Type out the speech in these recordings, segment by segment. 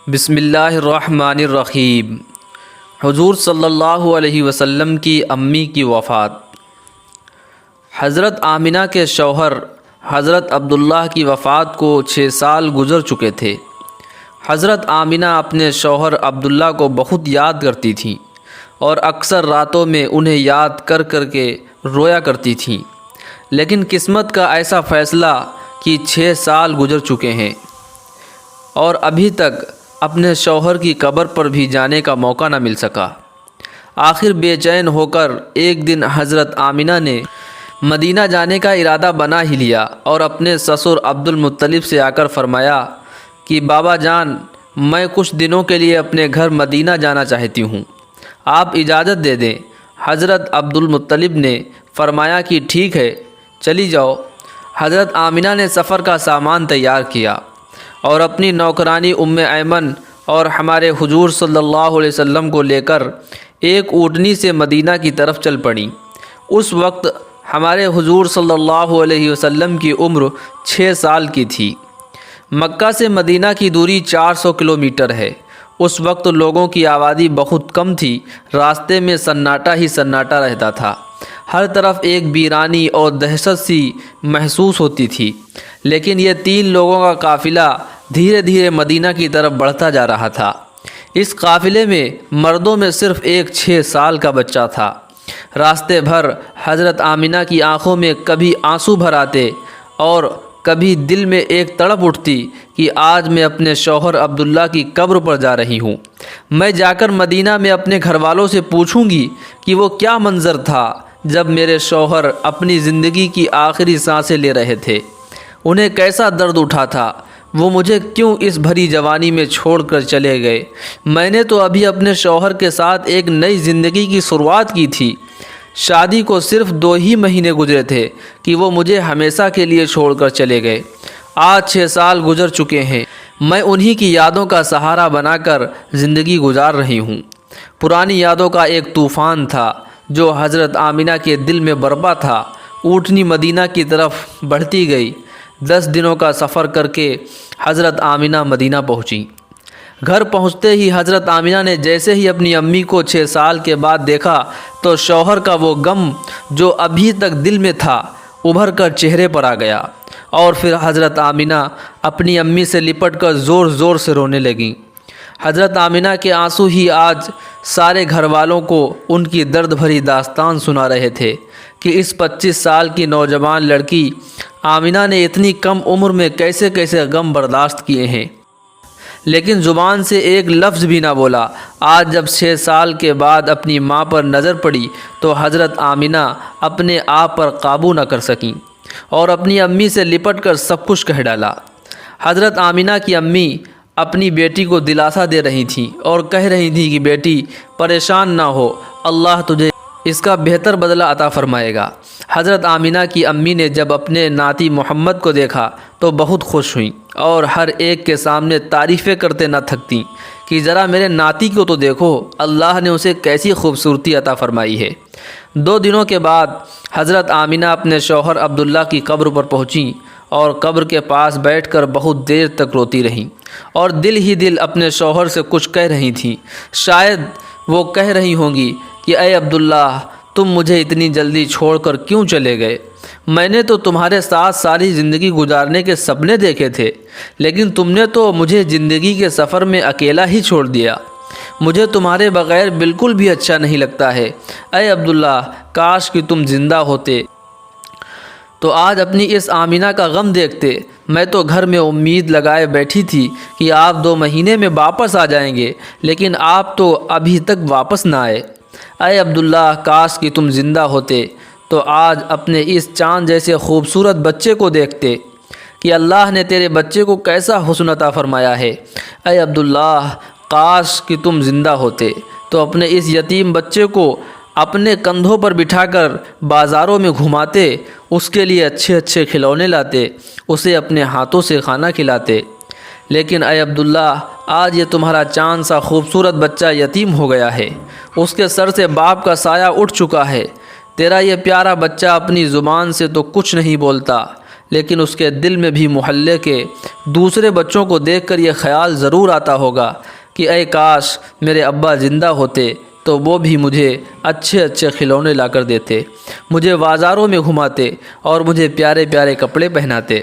بسم اللہ الرحمن الرحیم۔ حضور صلی اللہ علیہ وسلم کی امی کی وفات۔ حضرت آمنہ کے شوہر حضرت عبداللہ کی وفات کو 6 سال گزر چکے تھے۔ حضرت آمنہ اپنے شوہر عبداللہ کو بہت یاد کرتی تھیں اور اکثر راتوں میں انہیں یاد کر کر کے رویا کرتی تھیں، لیکن قسمت کا ایسا فیصلہ کہ 6 سال گزر چکے ہیں اور ابھی تک اپنے شوہر کی قبر پر بھی جانے کا موقع نہ مل سکا۔ آخر بے چین ہو کر ایک دن حضرت آمنہ نے مدینہ جانے کا ارادہ بنا ہی لیا اور اپنے سسر عبد المطلب سے آ کر فرمایا کہ بابا جان، میں کچھ دنوں کے لیے اپنے گھر مدینہ جانا چاہتی ہوں، آپ اجازت دے دیں۔ حضرت عبد المطلب نے فرمایا کہ ٹھیک ہے، چلی جاؤ۔ حضرت آمنہ نے سفر کا سامان تیار کیا اور اپنی نوکرانی ایمن اور ہمارے حضور صلی اللہ علیہ وسلم کو لے کر ایک اونٹنی سے مدینہ کی طرف چل پڑیں۔ اس وقت ہمارے حضور صلی اللہ علیہ وسلم کی عمر 6 سال کی تھی۔ مکہ سے مدینہ کی دوری 400 کلومیٹر ہے۔ اس وقت لوگوں کی آبادی بہت کم تھی، راستے میں سناٹا ہی سناٹا رہتا تھا، ہر طرف ایک ویرانی اور دہشت سی محسوس ہوتی تھی۔ لیکن یہ 3 لوگوں کا قافلہ دھیرے دھیرے مدینہ کی طرف بڑھتا جا رہا تھا۔ اس قافلے میں مردوں میں صرف ایک 6 سال کا بچہ تھا۔ راستے بھر حضرت آمنہ کی آنکھوں میں کبھی آنسو بھر آتے اور کبھی دل میں ایک تڑپ اٹھتی کہ آج میں اپنے شوہر عبداللہ کی قبر پر جا رہی ہوں۔ میں جا کر مدینہ میں اپنے گھر والوں سے پوچھوں گی کہ وہ کیا منظر تھا جب میرے شوہر اپنی زندگی کی آخری سانسیں لے رہے تھے، انہیں کیسا درد اٹھا تھا، وہ مجھے کیوں اس بھری جوانی میں چھوڑ کر چلے گئے۔ میں نے تو ابھی اپنے شوہر کے ساتھ ایک نئی زندگی کی شروعات کی تھی، شادی کو صرف 2 ہی مہینے گزرے تھے کہ وہ مجھے ہمیشہ کے لیے چھوڑ کر چلے گئے۔ آج 6 سال گزر چکے ہیں، میں انہی کی یادوں کا سہارا بنا کر زندگی گزار رہی ہوں۔ پرانی یادوں کا ایک طوفان تھا جو حضرت آمنہ کے دل میں برپا تھا۔ اونٹنی مدینہ کی طرف بڑھتی گئی۔ 10 دنوں کا سفر کر کے حضرت آمنہ مدینہ پہنچی۔ گھر پہنچتے ہی حضرت آمنہ نے جیسے ہی اپنی امی کو 6 سال کے بعد دیکھا تو شوہر کا وہ غم جو ابھی تک دل میں تھا ابھر کر چہرے پر آ گیا، اور پھر حضرت آمنہ اپنی امی سے لپٹ کر زور زور سے رونے لگیں۔ حضرت آمنہ کے آنسو ہی آج سارے گھر والوں کو ان کی درد بھری داستان سنا رہے تھے کہ اس 25 سال کی نوجوان لڑکی آمنہ نے اتنی کم عمر میں کیسے کیسے غم برداشت کیے ہیں، لیکن زبان سے ایک لفظ بھی نہ بولا۔ آج جب 6 سال کے بعد اپنی ماں پر نظر پڑی تو حضرت آمنہ اپنے آپ پر قابو نہ کر سکیں اور اپنی امی سے لپٹ کر سب کچھ کہہ ڈالا۔ حضرت آمنہ کی امی اپنی بیٹی کو دلاسا دے رہی تھیں اور کہہ رہی تھیں کہ بیٹی پریشان نہ ہو، اللہ تجھے اس کا بہتر بدلہ عطا فرمائے گا۔ حضرت آمنہ کی امی نے جب اپنے ناتی محمد کو دیکھا تو بہت خوش ہوئیں اور ہر ایک کے سامنے تعریفیں کرتے نہ تھکتیں کہ ذرا میرے ناتی کو تو دیکھو، اللہ نے اسے کیسی خوبصورتی عطا فرمائی ہے۔ 2 دنوں کے بعد حضرت آمنہ اپنے شوہر عبداللہ کی قبر پر پہنچیں اور قبر کے پاس بیٹھ کر بہت دیر تک روتی رہیں اور دل ہی دل اپنے شوہر سے کچھ کہہ رہی تھیں۔ شاید وہ کہہ رہی ہوں گی کہ اے عبداللہ، تم مجھے اتنی جلدی چھوڑ کر کیوں چلے گئے؟ میں نے تو تمہارے ساتھ ساری زندگی گزارنے کے سپنے دیکھے تھے، لیکن تم نے تو مجھے زندگی کے سفر میں اکیلا ہی چھوڑ دیا۔ مجھے تمہارے بغیر بالکل بھی اچھا نہیں لگتا ہے۔ اے عبداللہ، کاش کہ تم زندہ ہوتے تو آج اپنی اس آمنہ کا غم دیکھتے۔ میں تو گھر میں امید لگائے بیٹھی تھی کہ آپ 2 مہینے میں واپس آ جائیں گے، لیکن آپ تو ابھی تک واپس نہ آئے۔ اے عبداللہ، کاش کہ تم زندہ ہوتے تو آج اپنے اس چاند جیسے خوبصورت بچے کو دیکھتے کہ اللہ نے تیرے بچے کو کیسا حسن عطا فرمایا ہے۔ اے عبداللہ، کاش کہ تم زندہ ہوتے تو اپنے اس یتیم بچے کو اپنے کندھوں پر بٹھا کر بازاروں میں گھماتے، اس کے لیے اچھے اچھے کھلونے لاتے، اسے اپنے ہاتھوں سے کھانا کھلاتے۔ لیکن اے عبداللہ، آج یہ تمہارا چاند سا خوبصورت بچہ یتیم ہو گیا ہے، اس کے سر سے باپ کا سایہ اٹھ چکا ہے۔ تیرا یہ پیارا بچہ اپنی زبان سے تو کچھ نہیں بولتا، لیکن اس کے دل میں بھی محلے کے دوسرے بچوں کو دیکھ کر یہ خیال ضرور آتا ہوگا کہ اے کاش میرے ابا زندہ ہوتے تو وہ بھی مجھے اچھے اچھے کھلونے لا کر دیتے، مجھے بازاروں میں گھماتے اور مجھے پیارے پیارے کپڑے پہناتے۔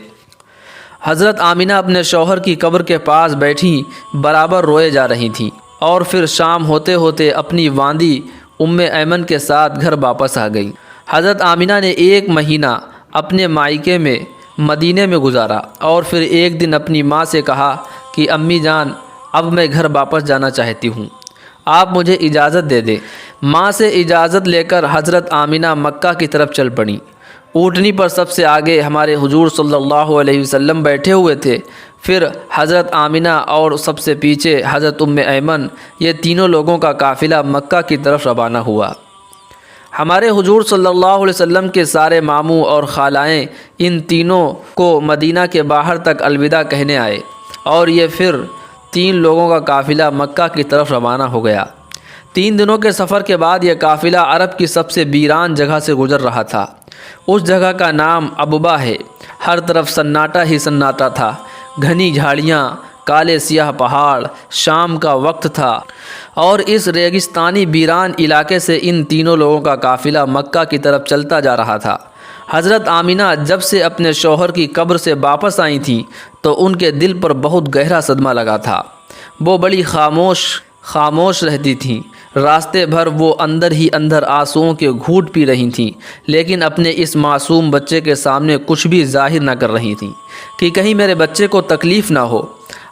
حضرت آمینہ اپنے شوہر کی قبر کے پاس بیٹھی برابر روئے جا رہی تھیں، اور پھر شام ہوتے ہوتے اپنی واندی ام ایمن کے ساتھ گھر واپس آ گئی۔ حضرت آمینہ نے 1 مہینہ اپنے مائکے میں مدینے میں گزارا، اور پھر ایک دن اپنی ماں سے کہا کہ امی جان اب میں گھر واپس جانا چاہتی ہوں، آپ مجھے اجازت دے دیں۔ ماں سے اجازت لے کر حضرت آمینہ مکہ کی طرف چل پڑیں۔ اونٹنی پر سب سے آگے ہمارے حضور صلی اللہ علیہ وسلم بیٹھے ہوئے تھے، پھر حضرت آمینہ اور سب سے پیچھے حضرت ام ایمن، یہ تینوں لوگوں کا قافلہ مکہ کی طرف روانہ ہوا۔ ہمارے حضور صلی اللہ علیہ وسلم کے سارے ماموں اور خالائیں ان تینوں کو مدینہ کے باہر تک الوداع کہنے آئے، اور یہ پھر 3 لوگوں کا قافلہ مکہ کی طرف روانہ ہو گیا۔ 3 دنوں کے سفر کے بعد یہ قافلہ عرب کی سب سے ویران جگہ سے گزر رہا تھا۔ اس جگہ کا نام اببا ہے۔ ہر طرف سناٹا ہی سناٹا تھا، گھنی جھاڑیاں، کالے سیاہ پہاڑ، شام کا وقت تھا، اور اس ریگستانی ویران علاقے سے ان تینوں لوگوں کا قافلہ مکہ کی طرف چلتا جا رہا تھا۔ حضرت آمینہ جب سے اپنے شوہر کی قبر سے واپس آئی تھیں تو ان کے دل پر بہت گہرا صدمہ لگا تھا۔ وہ بڑی خاموش رہتی تھیں۔ راستے بھر وہ اندر ہی اندر آنسوؤں کے گھونٹ پی رہی تھیں، لیکن اپنے اس معصوم بچے کے سامنے کچھ بھی ظاہر نہ کر رہی تھیں کہ کہیں میرے بچے کو تکلیف نہ ہو۔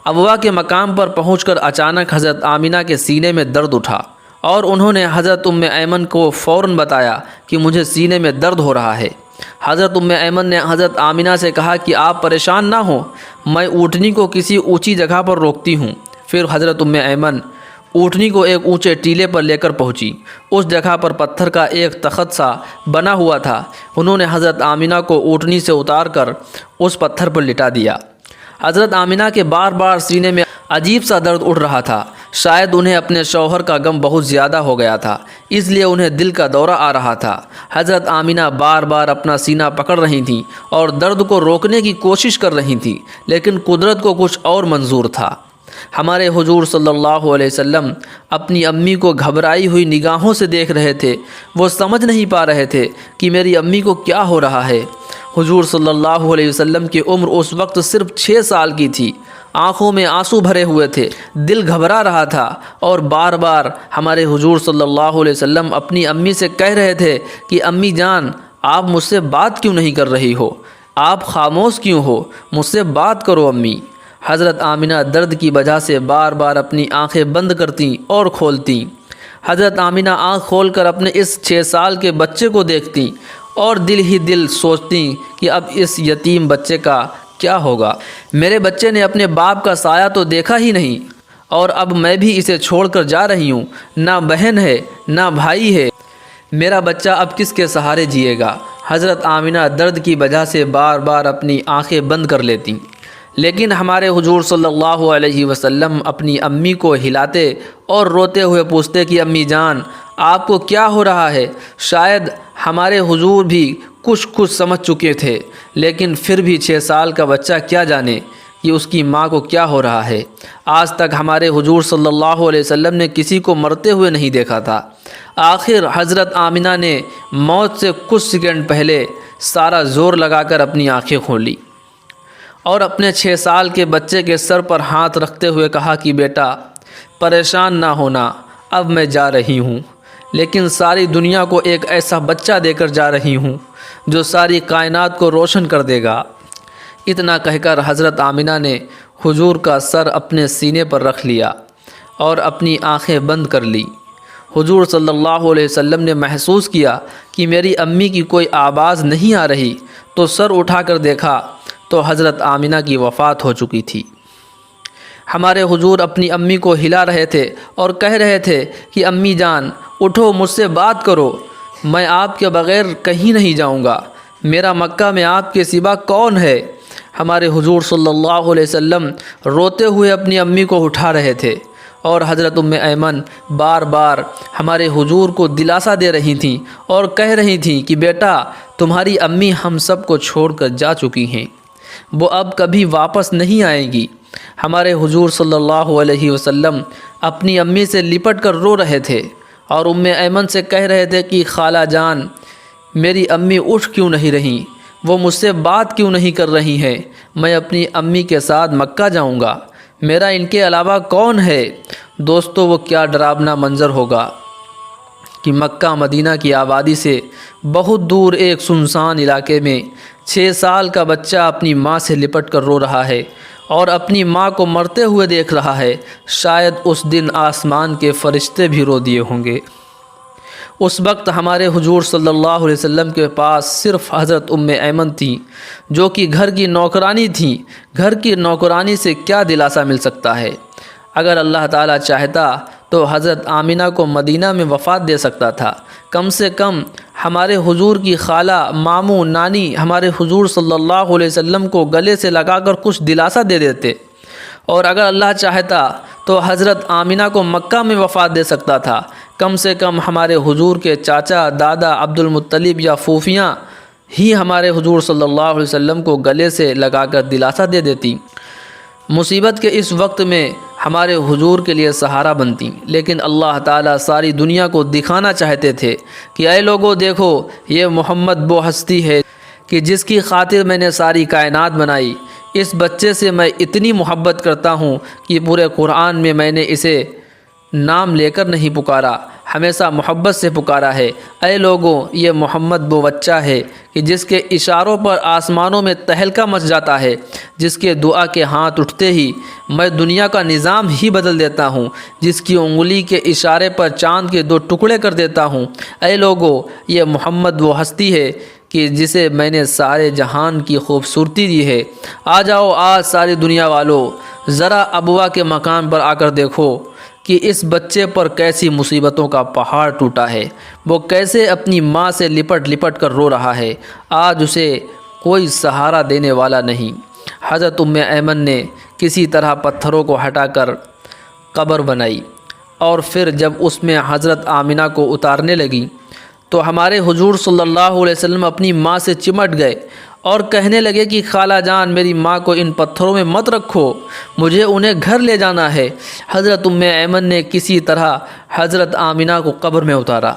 ابوا کے مقام پر پہنچ کر اچانک حضرت آمینہ کے سینے میں درد اٹھا، اور انہوں نے حضرت ام ایمن کو فوراً بتایا کہ مجھے سینے میں درد ہو رہا ہے۔ حضرت ام ایمن نے حضرت آمینہ سے کہا کہ آپ پریشان نہ ہوں، میں اونٹنی کو کسی اونچی جگہ پر روکتی ہوں۔ پھر حضرت ام ایمن اونٹنی کو ایک اونچے ٹیلے پر لے کر پہنچی۔ اس جگہ پر پتھر کا ایک تخت سا بنا ہوا تھا۔ انہوں نے حضرت آمینہ کو اونٹنی سے اتار کر اس پتھر پر لٹا دیا۔ حضرت آمینہ کے بار بار سینے میں عجیب سا درد اٹھ رہا تھا۔ شاید انہیں اپنے شوہر کا غم بہت زیادہ ہو گیا تھا، اس لیے انہیں دل کا دورہ آ رہا تھا۔ حضرت آمینہ بار بار اپنا سینہ پکڑ رہی تھیں اور درد کو روکنے کی کوشش کر رہی تھیں، لیکن قدرت کو کچھ اور منظور تھا۔ ہمارے حضور صلی اللہ علیہ وسلم اپنی امی کو گھبرائی ہوئی نگاہوں سے دیکھ رہے تھے۔ وہ سمجھ نہیں پا رہے تھے کہ میری امی کو کیا ہو رہا ہے۔ حضور صلی اللہ علیہ وسلم کی عمر اس وقت صرف 6 سال کی تھی۔ آنکھوں میں آنسو بھرے ہوئے تھے، دل گھبرا رہا تھا، اور بار بار ہمارے حضور صلی اللہ علیہ وسلم اپنی امی سے کہہ رہے تھے کہ امی جان آپ مجھ سے بات کیوں نہیں کر رہی ہو، آپ خاموش کیوں ہو، مجھ سے بات کرو امی۔ حضرت آمینہ درد کی وجہ سے بار بار اپنی آنکھیں بند کرتیں اور کھولتیں۔ حضرت آمینہ آنکھ کھول کر اپنے اس 6 سال کے بچے کو دیکھتیں اور دل ہی دل سوچتیں کہ اب اس یتیم بچے کا کیا ہوگا۔ میرے بچے نے اپنے باپ کا سایہ تو دیکھا ہی نہیں، اور اب میں بھی اسے چھوڑ کر جا رہی ہوں، نہ بہن ہے نہ بھائی ہے، میرا بچہ اب کس کے سہارے جیے گا۔ حضرت آمینہ درد کی وجہ سے بار بار اپنی آنکھیں بند کر لیتیں، لیکن ہمارے حضور صلی اللہ علیہ وسلم اپنی امی کو ہلاتے اور روتے ہوئے پوچھتے کہ امی جان آپ کو کیا ہو رہا ہے۔ شاید ہمارے حضور بھی کچھ سمجھ چکے تھے، لیکن پھر بھی 6 سال کا بچہ کیا جانے کہ اس کی ماں کو کیا ہو رہا ہے۔ آج تک ہمارے حضور صلی اللہ علیہ وسلم نے کسی کو مرتے ہوئے نہیں دیکھا تھا۔ آخر حضرت آمینہ نے موت سے کچھ سیکنڈ پہلے سارا زور لگا کر اپنی آنکھیں کھولی اور اپنے 6 سال کے بچے کے سر پر ہاتھ رکھتے ہوئے کہا کہ بیٹا پریشان نہ ہونا، اب میں جا رہی ہوں، لیکن ساری دنیا کو ایک ایسا بچہ دے کر جا رہی ہوں جو ساری کائنات کو روشن کر دے گا۔ اتنا کہہ کر حضرت آمینہ نے حضور کا سر اپنے سینے پر رکھ لیا اور اپنی آنکھیں بند کر لی۔ حضور صلی اللہ علیہ وسلم نے محسوس کیا کہ میری امی کی کوئی آواز نہیں آ رہی، تو سر اٹھا کر دیکھا تو حضرت آمینہ کی وفات ہو چکی تھی۔ ہمارے حضور اپنی امی کو ہلا رہے تھے اور کہہ رہے تھے کہ امی جان اٹھو، مجھ سے بات کرو، میں آپ کے بغیر کہیں نہیں جاؤں گا، میرا مکہ میں آپ کے سوا کون ہے۔ ہمارے حضور صلی اللہ علیہ وسلم روتے ہوئے اپنی امی کو اٹھا رہے تھے اور حضرت ایمن بار بار ہمارے حضور کو دلاسا دے رہی تھیں اور کہہ رہی تھیں کہ بیٹا تمہاری امی ہم سب کو چھوڑ کر جا چکی ہیں، وہ اب کبھی واپس نہیں آئیں گی۔ ہمارے حضور صلی اللہ علیہ وسلم اپنی امی سے لپٹ کر رو رہے تھے اور ایمن سے کہہ رہے تھے کہ خالہ جان میری امی اٹھ کیوں نہیں رہیں، وہ مجھ سے بات کیوں نہیں کر رہی ہیں، میں اپنی امی کے ساتھ مکہ جاؤں گا، میرا ان کے علاوہ کون ہے۔ دوستو وہ کیا ڈراونا منظر ہوگا کہ مکہ مدینہ کی آبادی سے بہت دور ایک سنسان علاقے میں 6 سال کا بچہ اپنی ماں سے لپٹ کر رو رہا ہے اور اپنی ماں کو مرتے ہوئے دیکھ رہا ہے۔ شاید اس دن آسمان کے فرشتے بھی رو دیے ہوں گے۔ اس وقت ہمارے حضور صلی اللہ علیہ وسلم کے پاس صرف حضرت ایمن تھیں، جو کہ گھر کی نوکرانی تھیں۔ گھر کی نوکرانی سے کیا دلاسا مل سکتا ہے؟ اگر اللہ تعالیٰ چاہتا تو حضرت آمینہ کو مدینہ میں وفات دے سکتا تھا۔ کم سے کم ہمارے حضور کی خالہ، ماموں، نانی ہمارے حضور صلی اللہ علیہ وسلم کو گلے سے لگا کر کچھ دلاسا دے دیتے، اور اگر اللہ چاہتا تو حضرت آمینہ کو مکہ میں وفات دے سکتا تھا۔ کم سے کم ہمارے حضور کے چاچا، دادا عبد المطلب یا پھوپھیاں ہی ہمارے حضور صلی اللہ علیہ وسلم کو گلے سے لگا کر دلاسا دے دیتی، مصیبت کے اس وقت میں ہمارے حضور کے لیے سہارا بنتی۔ لیکن اللہ تعالیٰ ساری دنیا کو دکھانا چاہتے تھے کہ اے لوگوں دیکھو، یہ محمد وہ ہستی ہے کہ جس کی خاطر میں نے ساری کائنات بنائی۔ اس بچے سے میں اتنی محبت کرتا ہوں کہ پورے قرآن میں نے اسے نام لے کر نہیں پکارا، ہمیشہ محبت سے پکارا ہے۔ اے لوگوں، یہ محمد وہ بچہ ہے کہ جس کے اشاروں پر آسمانوں میں تہلکہ مچ جاتا ہے، جس کے دعا کے ہاتھ اٹھتے ہی میں دنیا کا نظام ہی بدل دیتا ہوں، جس کی انگلی کے اشارے پر چاند کے 2 ٹکڑے کر دیتا ہوں۔ اے لوگوں، یہ محمد وہ ہستی ہے کہ جسے میں نے سارے جہان کی خوبصورتی دی ہے۔ آ جاؤ آج ساری دنیا والوں، ذرا ابوا کے مقام پر آ کر دیکھو کہ اس بچے پر کیسی مصیبتوں کا پہاڑ ٹوٹا ہے، وہ کیسے اپنی ماں سے لپٹ لپٹ کر رو رہا ہے۔ آج اسے کوئی سہارا دینے والا نہیں۔ حضرت ایمن نے کسی طرح پتھروں کو ہٹا کر قبر بنائی، اور پھر جب اس میں حضرت آمینہ کو اتارنے لگی تو ہمارے حضور صلی اللہ علیہ وسلم اپنی ماں سے چمٹ گئے اور کہنے لگے کہ خالہ جان میری ماں کو ان پتھروں میں مت رکھو، مجھے انہیں گھر لے جانا ہے۔ حضرت ایمن نے کسی طرح حضرت آمینہ کو قبر میں اتارا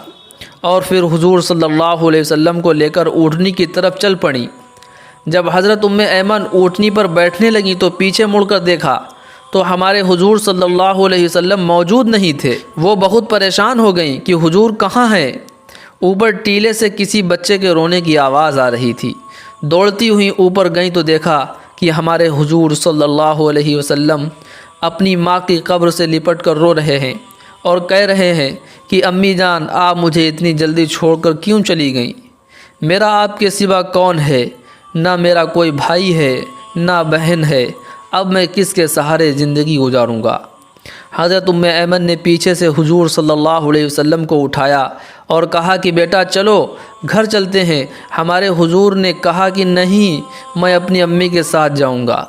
اور پھر حضور صلی اللہ علیہ وسلم کو لے کر اونٹنی کی طرف چل پڑیں۔ جب حضرت ایمن اونٹنی پر بیٹھنے لگیں تو پیچھے مڑ کر دیکھا تو ہمارے حضور صلی اللہ علیہ وسلم موجود نہیں تھے۔ وہ بہت پریشان ہو گئیں کہ حضور کہاں ہیں۔ اوپر ٹیلے سے کسی بچے کے رونے کی آواز آ رہی تھی۔ دوڑتی ہوئی اوپر گئیں تو دیکھا کہ ہمارے حضور صلی اللہ علیہ وسلم اپنی ماں کی قبر سے لپٹ کر رو رہے ہیں اور کہہ رہے ہیں کہ امی جان آپ مجھے اتنی جلدی چھوڑ کر کیوں چلی گئیں؟ میرا آپ کے سوا کون ہے؟ نہ میرا کوئی بھائی ہے نہ بہن ہے، اب میں کس کے سہارے زندگی گزاروں گا؟ حضرت ایمن نے پیچھے سے حضور صلی اللہ علیہ وسلم کو اٹھایا اور کہا کہ بیٹا چلو گھر چلتے ہیں۔ ہمارے حضور نے کہا کہ نہیں، میں اپنی امی کے ساتھ جاؤں گا۔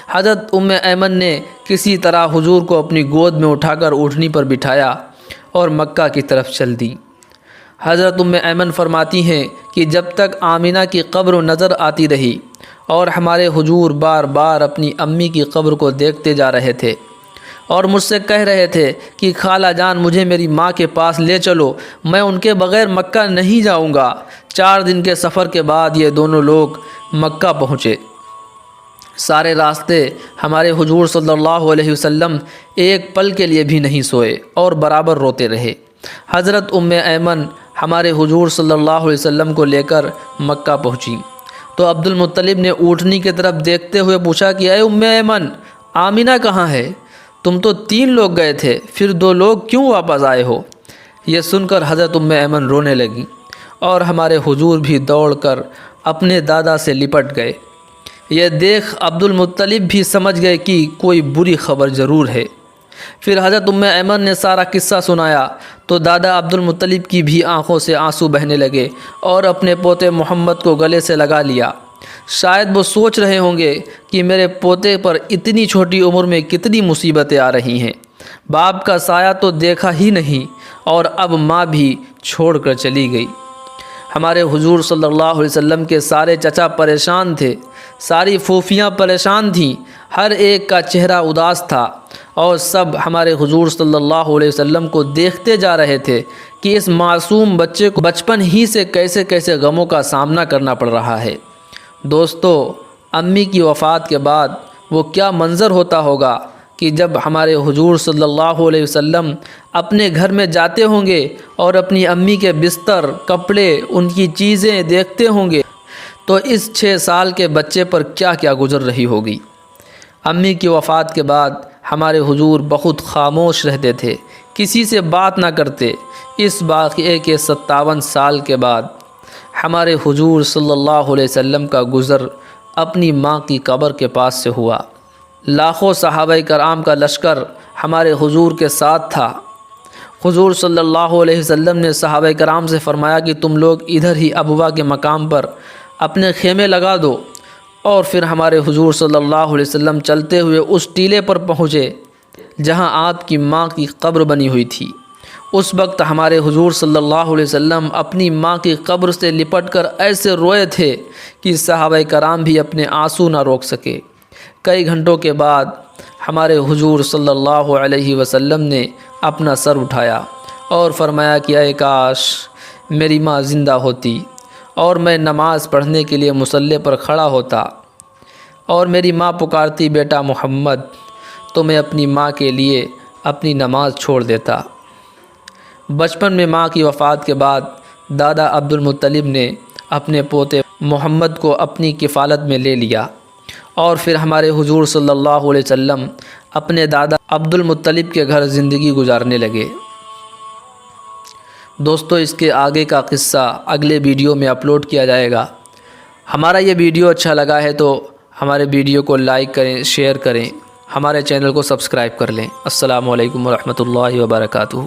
حضرت ایمن نے کسی طرح حضور کو اپنی گود میں اٹھا کر اونٹنی پر بٹھایا اور مکہ کی طرف چل دی۔ حضرت ایمن فرماتی ہیں کہ جب تک آمینہ کی قبر نظر آتی رہی اور ہمارے حضور بار بار اپنی امی کی قبر کو دیکھتے جا رہے تھے اور مجھ سے کہہ رہے تھے کہ خالہ جان مجھے میری ماں کے پاس لے چلو، میں ان کے بغیر مکہ نہیں جاؤں گا۔ 4 دن کے سفر کے بعد یہ دونوں لوگ مکہ پہنچے۔ سارے راستے ہمارے حضور صلی اللہ علیہ وسلم ایک پل کے لیے بھی نہیں سوئے اور برابر روتے رہے۔ حضرت ایمن ہمارے حضور صلی اللہ علیہ وسلم کو لے کر مکہ پہنچی تو عبد المطلب نے اونٹنی کی طرف دیکھتے ہوئے پوچھا کہ اے ایمن، آمینہ کہاں ہے؟ تم تو 3 لوگ گئے تھے، پھر 2 لوگ کیوں واپس آئے ہو؟ یہ سن کر حضرت ایمن رونے لگی اور ہمارے حضور بھی دوڑ کر اپنے دادا سے لپٹ گئے۔ یہ دیکھ عبد المطلب بھی سمجھ گئے کہ کوئی بری خبر ضرور ہے۔ پھر حضرت ایمن نے سارا قصہ سنایا تو دادا عبد المطلب کی بھی آنکھوں سے آنسو بہنے لگے اور اپنے پوتے محمد کو گلے سے لگا لیا۔ شاید وہ سوچ رہے ہوں گے کہ میرے پوتے پر اتنی چھوٹی عمر میں کتنی مصیبتیں آ رہی ہیں۔ باپ کا سایہ تو دیکھا ہی نہیں اور اب ماں بھی چھوڑ کر چلی گئی۔ ہمارے حضور صلی اللہ علیہ وسلم کے سارے چچا پریشان تھے، ساری پھوپھیاں پریشان تھیں، ہر ایک کا چہرہ اداس تھا اور سب ہمارے حضور صلی اللہ علیہ وسلم کو دیکھتے جا رہے تھے کہ اس معصوم بچے کو بچپن ہی سے کیسے کیسے غموں کا سامنا کرنا پڑ رہا ہے۔ دوستو، امی کی وفات کے بعد وہ کیا منظر ہوتا ہوگا کہ جب ہمارے حضور صلی اللہ علیہ وسلم اپنے گھر میں جاتے ہوں گے اور اپنی امی کے بستر، کپڑے، ان کی چیزیں دیکھتے ہوں گے تو اس 6 سال کے بچے پر کیا کیا گزر رہی ہوگی۔ امی کی وفات کے بعد ہمارے حضور بہت خاموش رہتے تھے، کسی سے بات نہ کرتے۔ اس واقعے کے 57 سال کے بعد ہمارے حضور صلی اللہ علیہ وسلم کا گزر اپنی ماں کی قبر کے پاس سے ہوا۔ لاکھوں صحابہ کرام کا لشکر ہمارے حضور کے ساتھ تھا۔ حضور صلی اللہ علیہ وسلم نے صحابہ کرام سے فرمایا کہ تم لوگ ادھر ہی ابوا کے مقام پر اپنے خیمے لگا دو، اور پھر ہمارے حضور صلی اللہ علیہ وسلم چلتے ہوئے اس ٹیلے پر پہنچے جہاں آپ کی ماں کی قبر بنی ہوئی تھی۔ اس وقت ہمارے حضور صلی اللہ علیہ وسلم اپنی ماں کی قبر سے لپٹ کر ایسے روئے تھے کہ صحابہ کرام بھی اپنے آنسو نہ روک سکے۔ کئی گھنٹوں کے بعد ہمارے حضور صلی اللہ علیہ وسلم نے اپنا سر اٹھایا اور فرمایا کہ اے کاش میری ماں زندہ ہوتی اور میں نماز پڑھنے کے لیے مصلی پر کھڑا ہوتا اور میری ماں پکارتی بیٹا محمد، تو میں اپنی ماں کے لیے اپنی نماز چھوڑ دیتا۔ بچپن میں ماں کی وفات کے بعد دادا عبد المطلب نے اپنے پوتے محمد کو اپنی کفالت میں لے لیا اور پھر ہمارے حضور صلی اللہ علیہ وسلم اپنے دادا عبد المطلب کے گھر زندگی گزارنے لگے۔ دوستو، اس کے آگے کا قصہ اگلے ویڈیو میں اپلوڈ کیا جائے گا۔ ہمارا یہ ویڈیو اچھا لگا ہے تو ہمارے ویڈیو کو لائک کریں، شیئر کریں، ہمارے چینل کو سبسکرائب کر لیں۔ السلام علیکم ورحمۃ اللہ وبرکاتہ۔